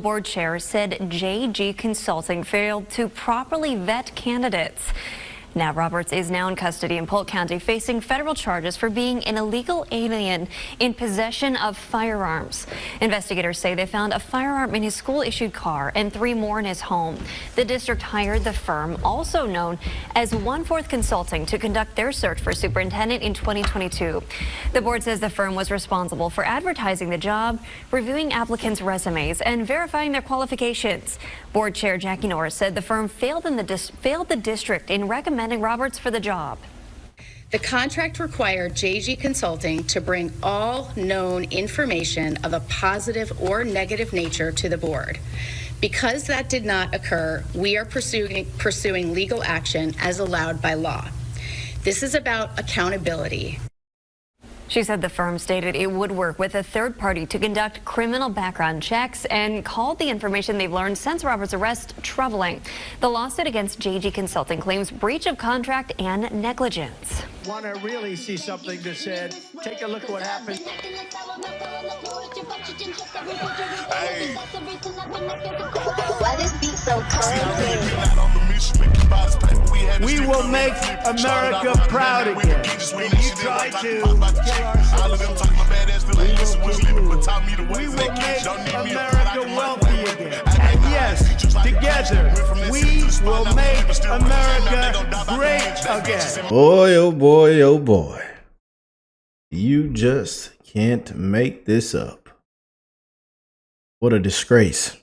Board chair said JG Consulting failed to properly vet candidates. Now Roberts is now in custody in Polk County, facing federal charges for being an illegal alien in possession of firearms. Investigators say they found a firearm in his school-issued car and 3 more in his home. The district hired the firm, also known as 1/4 Consulting, to conduct their search for superintendent in 2022. The board says the firm was responsible for advertising the job, reviewing applicants' resumes, and verifying their qualifications. Board Chair Jackie Norris said the firm failed the district in recommending Roberts for the job. The contract required JG Consulting to bring all known information of a positive or negative nature to the board. Because that did not occur, we are pursuing legal action as allowed by law. This is about accountability. She said the firm stated it would work with a third party to conduct criminal background checks and called the information they've learned since Roberts' arrest troubling. The lawsuit against JG Consulting claims breach of contract and negligence. Want to really see something that said, take a look at what happened. Hey. Why this beat so cold? We will make America proud again. When you try to we will make America wealthy again. And yes, together, we will make America great again. Boy, oh boy, oh boy. You just can't make this up. What a disgrace.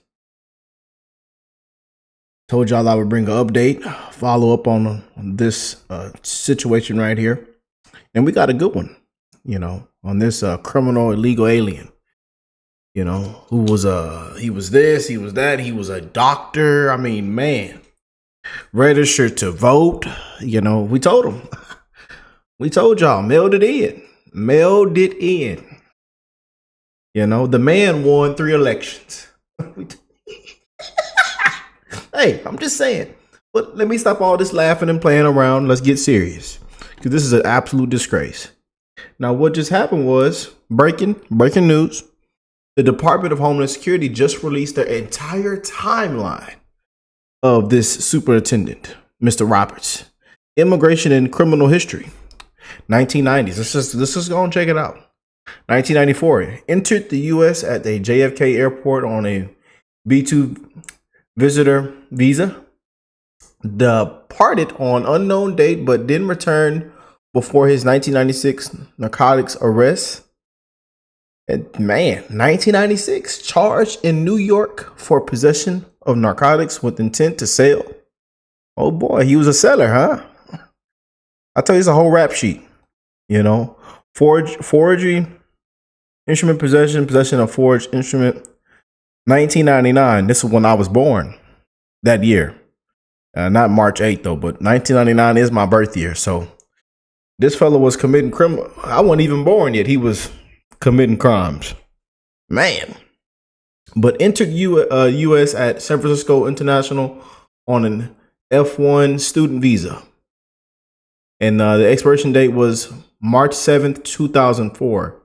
Told y'all I would bring an update, follow up on this situation right here. And we got a good one, you know, on this criminal illegal alien, you know, who was he was this, he was that, he was a doctor. I mean, man, registered to vote. You know, we told him, we told y'all, mailed it in. You know, the man won 3 elections. Hey, I'm just saying. But let me stop all this laughing and playing around. Let's get serious, because this is an absolute disgrace. Now, what just happened was breaking news. The Department of Homeland Security just released their entire timeline of this superintendent, Mr. Roberts. Immigration and criminal history. 1990s. Let's just go and check it out. 1994. Entered the U.S. at the JFK airport on a B2 visitor visa. Departed on unknown date, but didn't return before his 1996 narcotics arrest. And man, 1996, charged in New York for possession of narcotics with intent to sell. Oh boy, he was a seller, huh? I tell you, it's a whole rap sheet. You know, forgery, instrument possession of forged instrument. 1999. This is when I was born. That year, not March 8th though, but 1999 is my birth year. So this fellow was committing criminal. I wasn't even born yet. He was committing crimes, man. But entered U.S. at San Francisco International on an F1 student visa, and the expiration date was March 7th, 2004.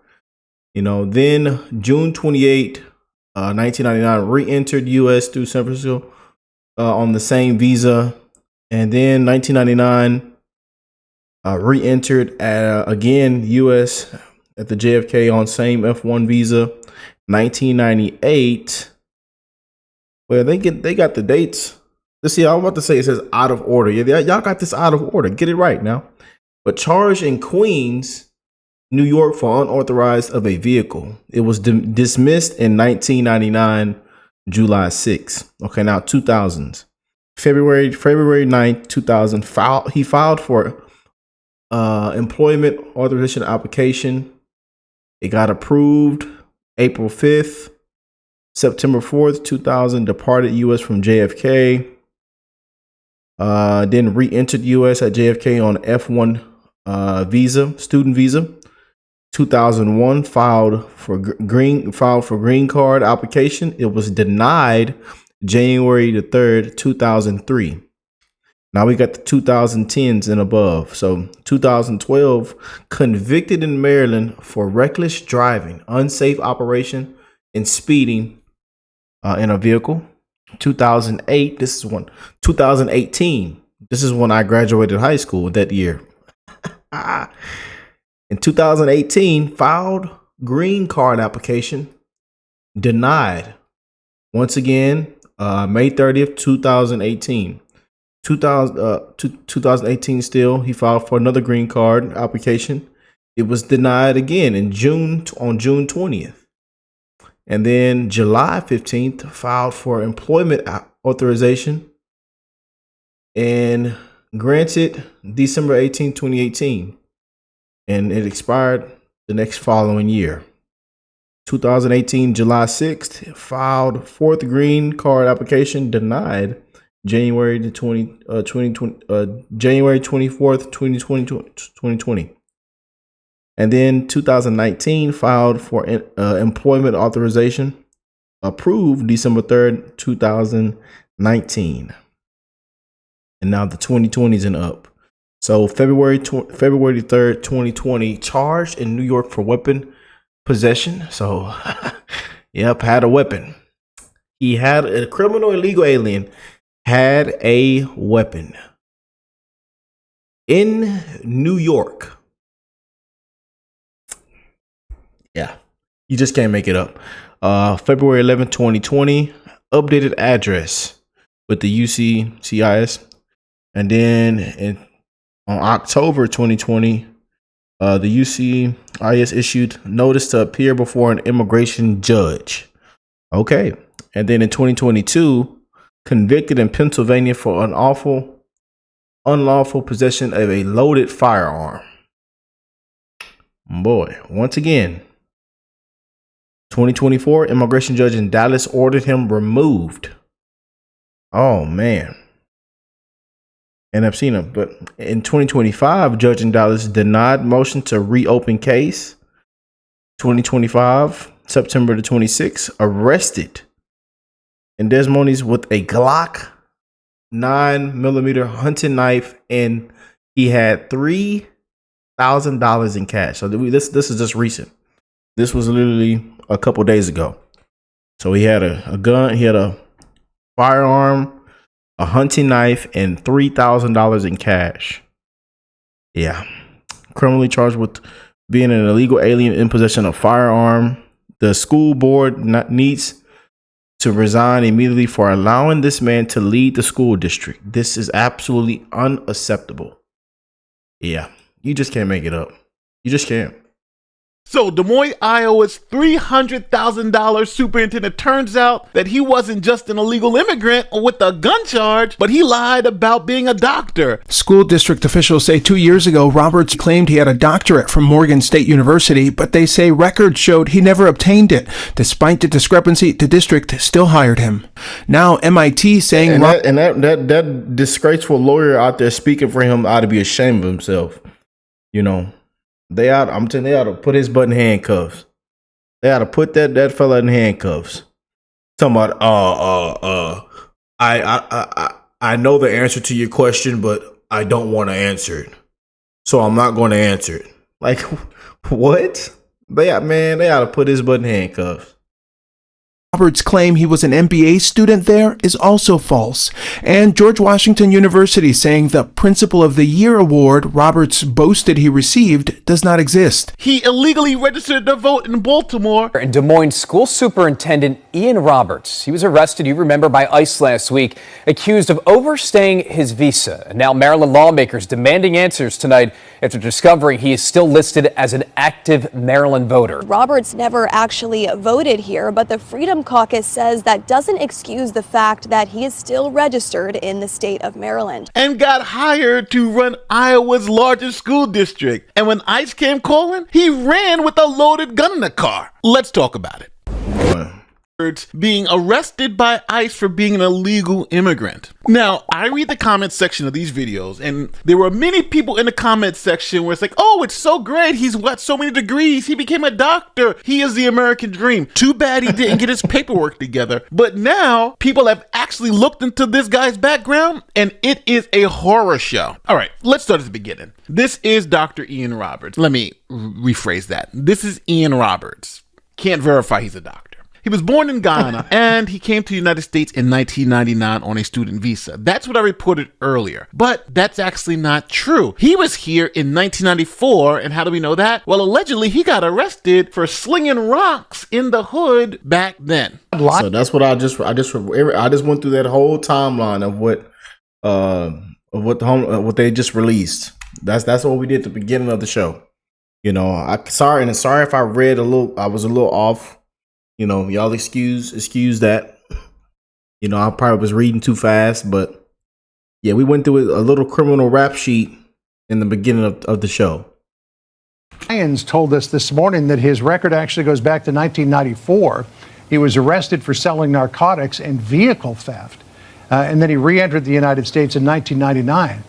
You know, then June 28, 1999, re-entered U.S. through San Francisco on the same visa, and then 1999 re-entered again U.S. at the JFK on same F1 visa. 1998. Well, they got the dates. Let's see. I'm about to say it says out of order. Yeah, y'all got this out of order. Get it right now. But charged in Queens, New York for unauthorized of a vehicle. It was dismissed in 1999, July 6th. Okay, now 2000s. February 9th, 2000. He filed for employment authorization application. It got approved April 5th. September 4th, 2000. Departed U.S. from JFK. Then re-entered U.S. at JFK on F1 visa, student visa. 2001 filed for green card application. It was denied January the 3rd, 2003. Now we got the 2010s and above. So 2012, convicted in Maryland for reckless driving, unsafe operation, and speeding in a vehicle. 2008. 2018. This is when I graduated high school that year. In 2018, filed green card application denied. Once again, May 30th, 2018. 2018 still, he filed for another green card application. It was denied again on June 20th. And then July 15th, filed for employment authorization and granted December 18, 2018. And it expired the next following year. 2018, July 6th, filed fourth green card application denied January 24th, 2020. And then 2019 filed for employment authorization, approved December 3rd, 2019. And now the 2020s and up. So February 3rd, 2020, charged in New York for weapon possession. So, yep, had a weapon. He had a criminal illegal alien, had a weapon in New York. Yeah, you just can't make it up. February 11th, 2020, updated address with the UCCIS. And then on October 2020, the UCIS issued notice to appear before an immigration judge. Okay. And then in 2022, convicted in Pennsylvania for unlawful possession of a loaded firearm. Boy, once again, 2024, immigration judge in Dallas ordered him removed. Oh, man. And I've seen him. But in 2025, judge in Dallas denied motion to reopen case. 2025, September the 26th, arrested in Des Moines with a Glock 9mm hunting knife, and he had $3,000 in cash. So this is just recent. This was literally a couple days ago. So he had a gun, he had a firearm, a hunting knife, and $3,000 in cash. Yeah. Criminally charged with being an illegal alien in possession of firearm. The school board needs to resign immediately for allowing this man to lead the school district. This is absolutely unacceptable. Yeah. You just can't make it up. You just can't. So Des Moines, Iowa's $300,000 superintendent, turns out that he wasn't just an illegal immigrant with a gun charge, but he lied about being a doctor. School district officials say 2 years ago, Roberts claimed he had a doctorate from Morgan State University, but they say records showed he never obtained it. Despite the discrepancy, the district still hired him. Now MIT saying... that disgraceful lawyer out there speaking for him ought to be ashamed of himself. You know. I'm telling you, they ought to put his butt in handcuffs. They ought to put that fella in handcuffs. Talking about, I know the answer to your question, but I don't want to answer it, so I'm not going to answer it. Like, what? They ought to put his butt in handcuffs. Roberts' claim he was an MBA student there is also false. And George Washington University saying the Principal of the Year award Roberts boasted he received does not exist. He illegally registered to vote in Baltimore. And Des Moines School Superintendent Ian Roberts, he was arrested, you remember, by ICE last week, accused of overstaying his visa. And now Maryland lawmakers demanding answers tonight after discovering he is still listed as an active Maryland voter. Roberts never actually voted here, but the Freedom Caucus says that doesn't excuse the fact that he is still registered in the state of Maryland. And got hired to run Iowa's largest school district. And when ICE came calling, he ran with a loaded gun in the car. Let's talk about it. Being arrested by ICE for being an illegal immigrant. Now, I read the comment section of these videos, and there were many people in the comment section where it's like, oh, it's so great. He's got so many degrees. He became a doctor. He is the American dream. Too bad he didn't get his paperwork together. But now people have actually looked into this guy's background, and it is a horror show. All right, let's start at the beginning. This is Dr. Ian Roberts. Let me rephrase that. This is Ian Roberts. Can't verify he's a doctor. He was born in Guyana, and he came to the United States in 1999 on a student visa. That's what I reported earlier, but that's actually not true. He was here in 1994, and how do we know that? Well, allegedly, he got arrested for slinging rocks in the hood back then. So that's what I just went through that whole timeline of what they just released. That's what we did at the beginning of the show. You know, sorry if I read I was a little off. You know, y'all excuse that. You know, I probably was reading too fast, but yeah, we went through a little criminal rap sheet in the beginning of the show. Moines told us this morning that his record actually goes back to 1994. He was arrested for selling narcotics and vehicle theft, and then he re-entered the United States in 1999.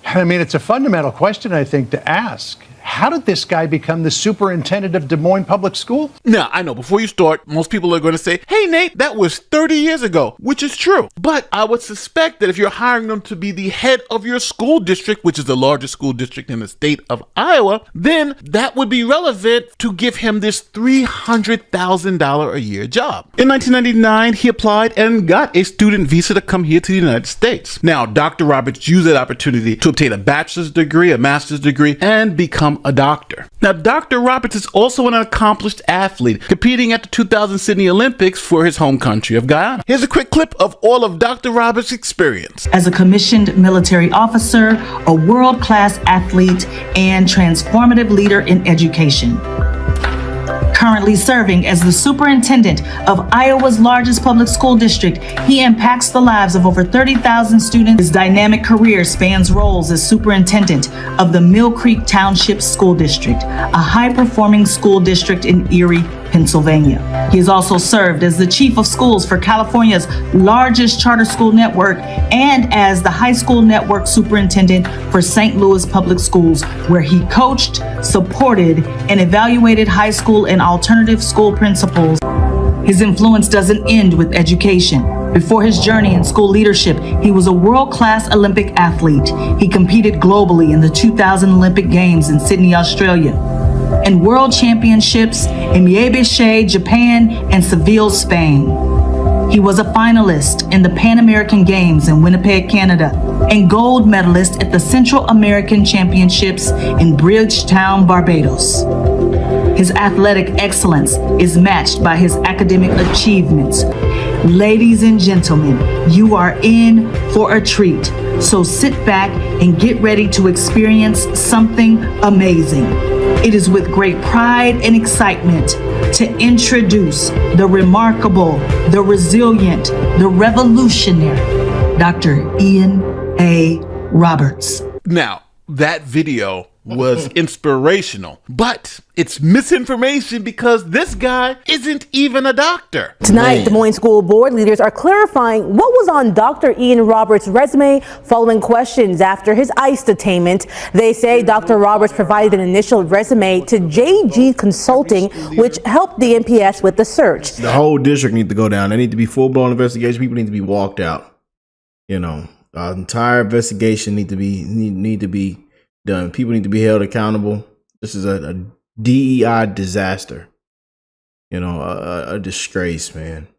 I mean, it's a fundamental question, I think, to ask. How did this guy become the superintendent of Des Moines Public School? Now, I know before you start, most people are going to say, hey, Nate, that was 30 years ago, which is true. But I would suspect that if you're hiring them to be the head of your school district, which is the largest school district in the state of Iowa, then that would be relevant to give him this $300,000 a year job. In 1999, he applied and got a student visa to come here to the United States. Now, Dr. Roberts used that opportunity to obtain a bachelor's degree, a master's degree, and become a doctor. Now, Dr. Roberts is also an accomplished athlete, competing at the 2000 Sydney Olympics for his home country of Guyana. Here's a quick clip of all of Dr. Roberts' experience. As a commissioned military officer, a world-class athlete, and transformative leader in education. Currently serving as the superintendent of Iowa's largest public school district, he impacts the lives of over 30,000 students. His dynamic career spans roles as superintendent of the Mill Creek Township School District, a high-performing school district in Erie, Pennsylvania. He has also served as the chief of schools for California's largest charter school network and as the high school network superintendent for St. Louis Public Schools, where he coached, supported, and evaluated high school and alternative school principals. His influence doesn't end with education. Before his journey in school leadership, he was a world-class Olympic athlete. He competed globally in the 2000 Olympic Games in Sydney, Australia, and World Championships in Miami, Japan, and Seville, Spain. He was a finalist in the Pan American Games in Winnipeg, Canada, and gold medalist at the Central American Championships in Bridgetown, Barbados. His athletic excellence is matched by his academic achievements. Ladies and gentlemen, you are in for a treat. So sit back and get ready to experience something amazing. It is with great pride and excitement to introduce the remarkable, the resilient, the revolutionary, Dr. Ian A. Roberts. Now, that video was inspirational, but it's misinformation because this guy isn't even a doctor. Tonight, Des Moines School Board leaders are clarifying what was on Dr. Ian Roberts' resume following questions after his ICE detainment. They say Dr. Roberts provided an initial resume to JG Consulting, which helped the MPS with the search. The whole district needs to go down. There need to be full-blown investigation. People need to be walked out. You know, entire investigation need to be done. People need to be held accountable. This is a DEI disaster. You know, a disgrace, man.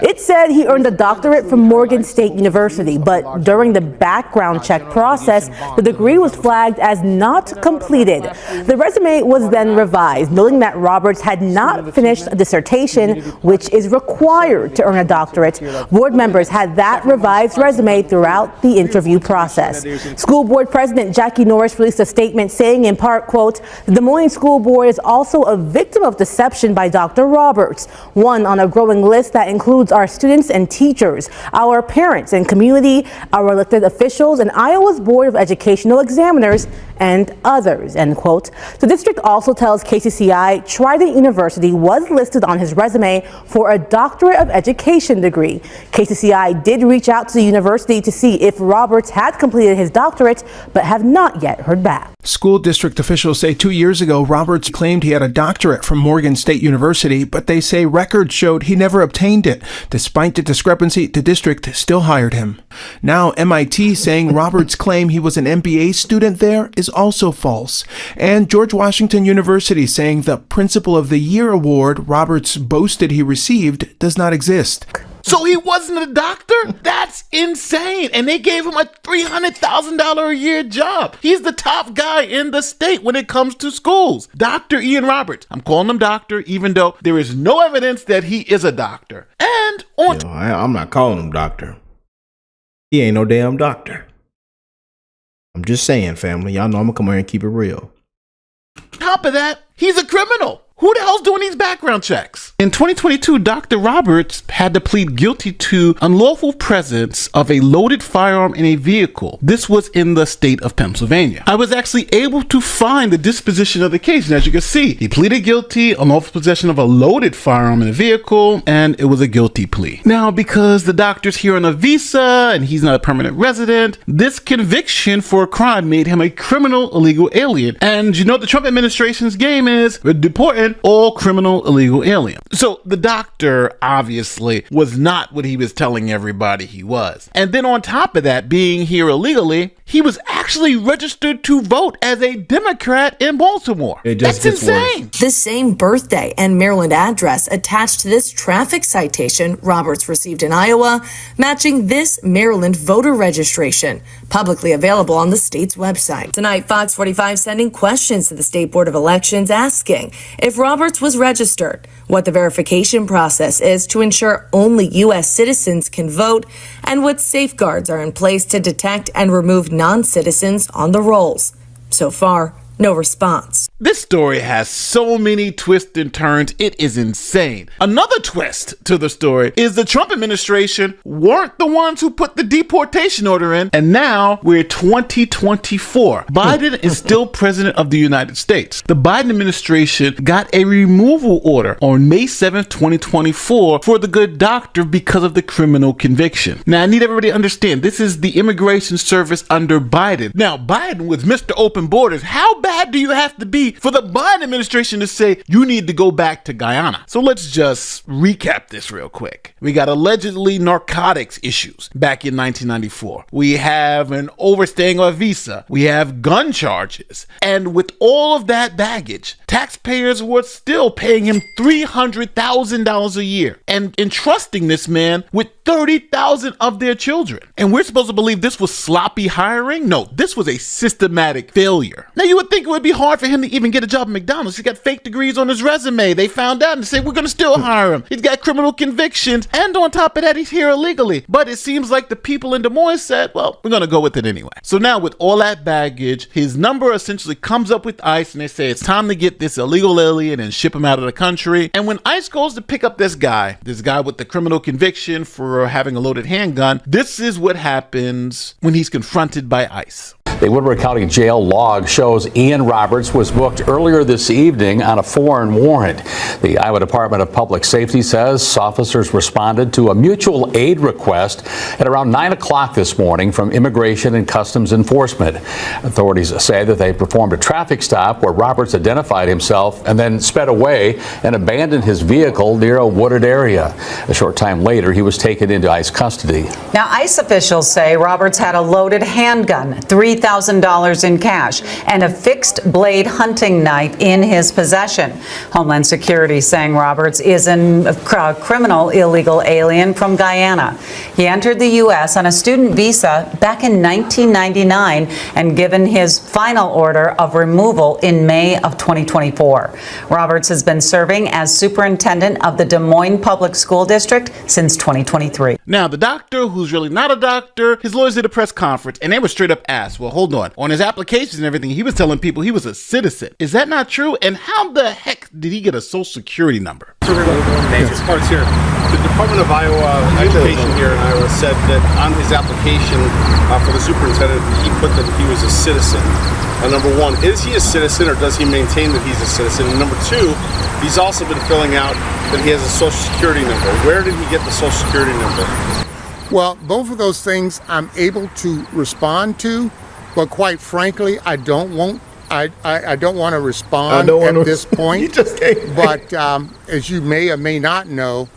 It said he earned a doctorate from Morgan State University, but during the background check process, the degree was flagged as not completed. The resume was then revised, noting that Roberts had not finished a dissertation, which is required to earn a doctorate. Board members had that revised resume throughout the interview process. School Board President Jackie Norris released a statement saying, in part, quote, "The Des Moines School Board is also a victim of deception by Dr. Roberts, one on a growing list that includes our students and teachers, our parents and community, our elected officials, and Iowa's Board of Educational Examiners, and others," end quote. The district also tells KCCI Trident University was listed on his resume for a doctorate of education degree. KCCI did reach out to the university to see if Roberts had completed his doctorate, but have not yet heard back. School district officials say 2 years ago, Roberts claimed he had a doctorate from Morgan State University, but they say records showed he never obtained it. Despite the discrepancy, the district still hired him. Now, MIT saying Roberts' claim he was an MBA student there is is also false. And George Washington University saying the Principal of the Year award Roberts boasted he received does not exist. So he wasn't a doctor? That's insane. And they gave him a $300,000 a year job. He's the top guy in the state when it comes to schools. Dr. Ian Roberts. I'm calling him doctor, even though there is no evidence that he is a doctor. And on I'm not calling him doctor. He ain't no damn doctor. I'm just saying, family. Y'all know I'm gonna come here and keep it real. top of that, he's a criminal. Who the hell's doing these background checks? In 2022, Dr. Roberts had to plead guilty to unlawful presence of a loaded firearm in a vehicle. This was in the state of Pennsylvania. I was actually able to find the disposition of the case, and as you can see, he pleaded guilty, unlawful possession of a loaded firearm in a vehicle, and it was a guilty plea. Now, because the doctor's here on a visa and he's not a permanent resident, this conviction for a crime made him a criminal illegal alien. And you know what the Trump administration's game is? We're deporting all criminal illegal aliens. So the doctor obviously was not what he was telling everybody he was. And then on top of that, being here illegally, he was actually registered to vote as a Democrat in Baltimore. That's insane. The same birthday and Maryland address attached to this traffic citation Roberts received in Iowa, matching this Maryland voter registration, publicly available on the state's website. Tonight, Fox 45 sending questions to the State Board of Elections asking if Roberts was registered, what the verification process is to ensure only U.S. citizens can vote, and what safeguards are in place to detect and remove non-citizens on the rolls. So far, no response. This story has so many twists and turns, it is insane. Another twist to the story is the Trump administration weren't the ones who put the deportation order in, and now we're 2024. Biden is still president of the United States. The Biden administration got a removal order on May 7th, 2024 for the good doctor because of the criminal conviction. Now, I need everybody to understand, this is the immigration service under Biden. Now, Biden was Mr. Open Borders. How bad do you have to be for the Biden administration to say you need to go back to Guyana? So let's just recap this real quick. We got allegedly narcotics issues back in 1994. We have an overstaying of a visa. We have gun charges. And with all of that baggage, taxpayers were still paying him $300,000 a year and entrusting this man with 30,000 of their children. And we're supposed to believe this was sloppy hiring? No, this was a systematic failure. Now, you would think it would be hard for him to even get a job at McDonald's. He's got fake degrees on his resume. They found out and said, we're going to still hire him. He's got criminal convictions. And on top of that, he's here illegally. But it seems like the people in Des Moines said, well, we're going to go with it anyway. So now with all that baggage, his number essentially comes up with ICE and they say it's time to get this illegal alien and ship him out of the country. And when ICE goes to pick up this guy with the criminal conviction for having a loaded handgun, this is what happens when he's confronted by ICE. The Woodward County Jail log shows Ian Roberts was booked earlier this evening on a foreign warrant. The Iowa Department of Public Safety says officers responded to a mutual aid request at around 9 o'clock this morning from Immigration and Customs Enforcement. Authorities say that they performed a traffic stop where Roberts identified himself and then sped away and abandoned his vehicle near a wooded area. A short time later, he was taken into ICE custody. Now, ICE officials say Roberts had a loaded handgun, $3,000 in cash, and a fixed blade hunting knife in his possession. Homeland Security saying Roberts is a criminal illegal alien from Guyana. He entered the U.S. on a student visa back in 1999 and given his final order of removal in May of 2024. Roberts has been serving as superintendent of the Des Moines Public School District since 2023. Now, the doctor, who's really not a doctor, his lawyers did a press conference and they were straight up asked, well, hold on his applications and everything, he was telling people he was a citizen. Is that not true? And how the heck did he get a social security number? Major parts here. The Department of Iowa Education here in Iowa said that on his application for the superintendent, he put that he was a citizen. Number one, is he a citizen or does he maintain that he's a citizen? And number two, he's also been filling out that he has a social security number. Where did he get the social security number? Well, both of those things I'm able to respond to, but quite frankly, I don't want to respond at this point. You just can't. But as you may or may not know,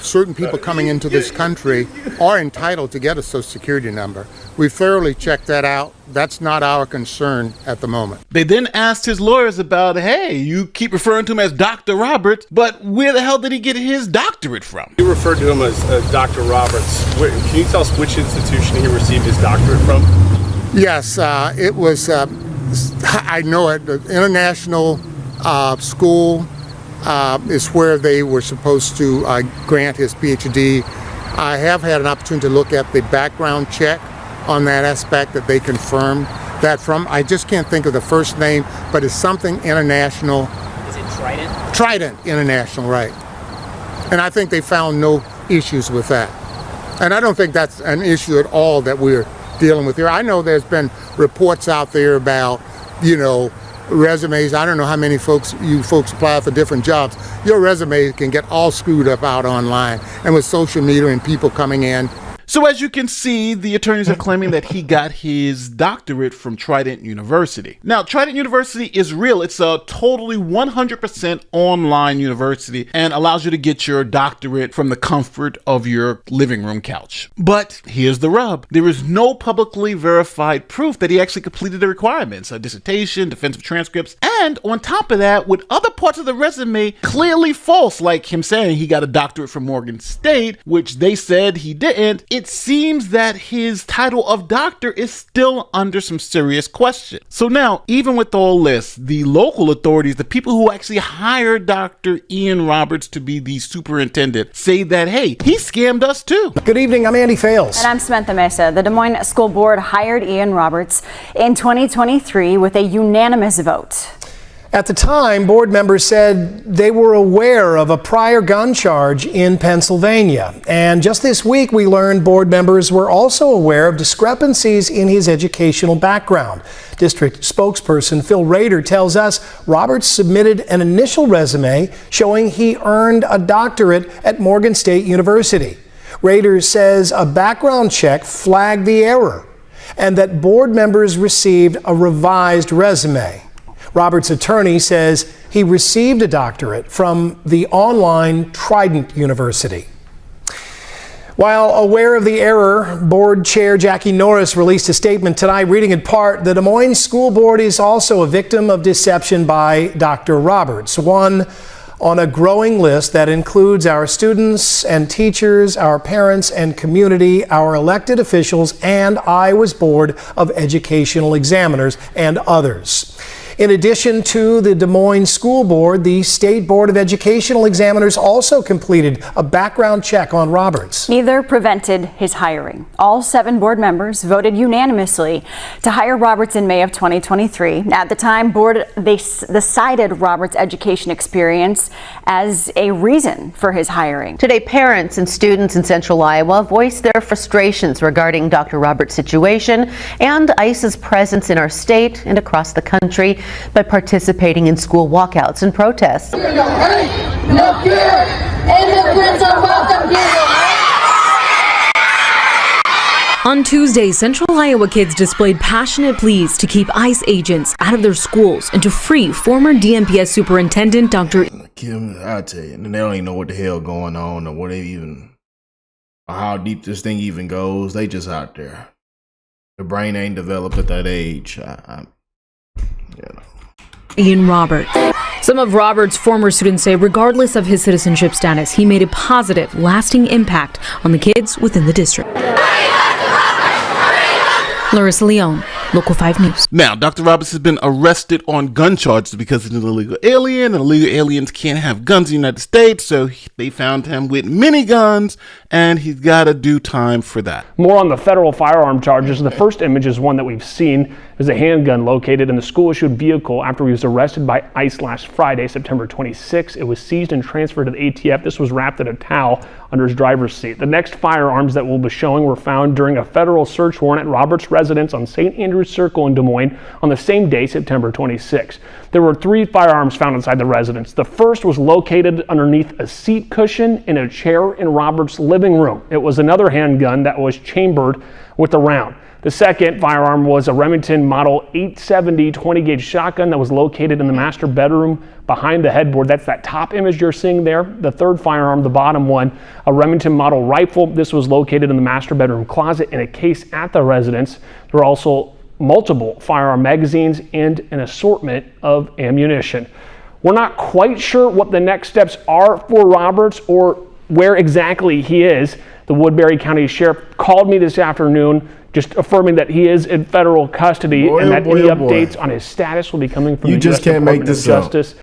certain people coming into this country are entitled to get a Social Security number. We thoroughly checked that out. That's not our concern at the moment. They then asked his lawyers about, hey, you keep referring to him as Dr. Roberts, but where the hell did he get his doctorate from? You referred to him as Dr. Roberts. Can you tell us which institution he received his doctorate from? Yes, it was, I know it, the international school is where they were supposed to grant his PhD. I have had an opportunity to look at the background check on that aspect that they confirmed that from. I just can't think of the first name, but it's something international. Is it Trident? Trident International, right. And I think they found no issues with that. And I don't think that's an issue at all that we're dealing with here. I know there's been reports out there about, resumes. I don't know how many you folks apply for different jobs. Your resume can get all screwed up out online and with social media and people coming in. So as you can see, the attorneys are claiming that he got his doctorate from Trident University. Now, Trident University is real. It's a totally 100% online university and allows you to get your doctorate from the comfort of your living room couch. But here's the rub. There is no publicly verified proof that he actually completed the requirements, a dissertation, defensive transcripts, and on top of that, with other parts of the resume clearly false, like him saying he got a doctorate from Morgan State, which they said he didn't. It seems that his title of doctor is still under some serious question. So now, even with all this, the local authorities, the people who actually hired Dr. Ian Roberts to be the superintendent, say that, hey, he scammed us too. Good evening, I'm Andy Fales. And I'm Samantha Mesa. The Des Moines School Board hired Ian Roberts in 2023 with a unanimous vote. At the time, board members said they were aware of a prior gun charge in Pennsylvania. And just this week, we learned board members were also aware of discrepancies in his educational background. District spokesperson Phil Rader tells us Roberts submitted an initial resume showing he earned a doctorate at Morgan State University. Rader says a background check flagged the error and that board members received a revised resume. Roberts' attorney says he received a doctorate from the online Trident University. While aware of the error, board chair Jackie Norris released a statement tonight reading in part, the Des Moines School Board is also a victim of deception by Dr. Roberts, one on a growing list that includes our students and teachers, our parents and community, our elected officials, and Iowa's Board of Educational Examiners and others. In addition to the Des Moines School Board, the State Board of Educational Examiners also completed a background check on Roberts. Neither prevented his hiring. All 7 board members voted unanimously to hire Roberts in May of 2023. At the time, they cited Roberts' education experience as a reason for his hiring. Today, parents and students in Central Iowa voiced their frustrations regarding Dr. Roberts' situation and ICE's presence in our state and across the country by participating in school walkouts and protests. No hate, no fear. Immigrants are welcome here. On Tuesday, Central Iowa kids displayed passionate pleas to keep ICE agents out of their schools and to free former DMPS Superintendent Dr. Kim, I'll tell you, they don't even know what the hell going on or or how deep this thing even goes. They just out there. The brain ain't developed at that age. Ian Roberts. Some of Roberts' former students say regardless of his citizenship status, he made a positive, lasting impact on the kids within the district. Larissa Leone, Local 5 News. Now, Dr. Roberts has been arrested on gun charges because he's an illegal alien, and illegal aliens can't have guns in the United States, so they found him with miniguns, and he's got to do time for that. More on the federal firearm charges. The first image is one that we've seen. There's a handgun located in the school-issued vehicle after he was arrested by ICE last Friday, September 26. It was seized and transferred to the ATF. This was wrapped in a towel under his driver's seat. The next firearms that we'll be showing were found during a federal search warrant at Roberts' residence on St. Andrews Circle in Des Moines on the same day, September 26. There were 3 firearms found inside the residence. The first was located underneath a seat cushion in a chair in Roberts' living room. It was another handgun that was chambered with a round. The second firearm was a Remington Model 870 20-gauge shotgun that was located in the master bedroom behind the headboard. That's that top image you're seeing there. The third firearm, the bottom one, a Remington Model rifle. This was located in the master bedroom closet in a case at the residence. There were also multiple firearm magazines and an assortment of ammunition. We're not quite sure what the next steps are for Roberts or where exactly he is. The Woodbury County Sheriff called me this afternoon just affirming that he is in federal custody and that any updates on his status will be coming from the U.S. Department of Justice.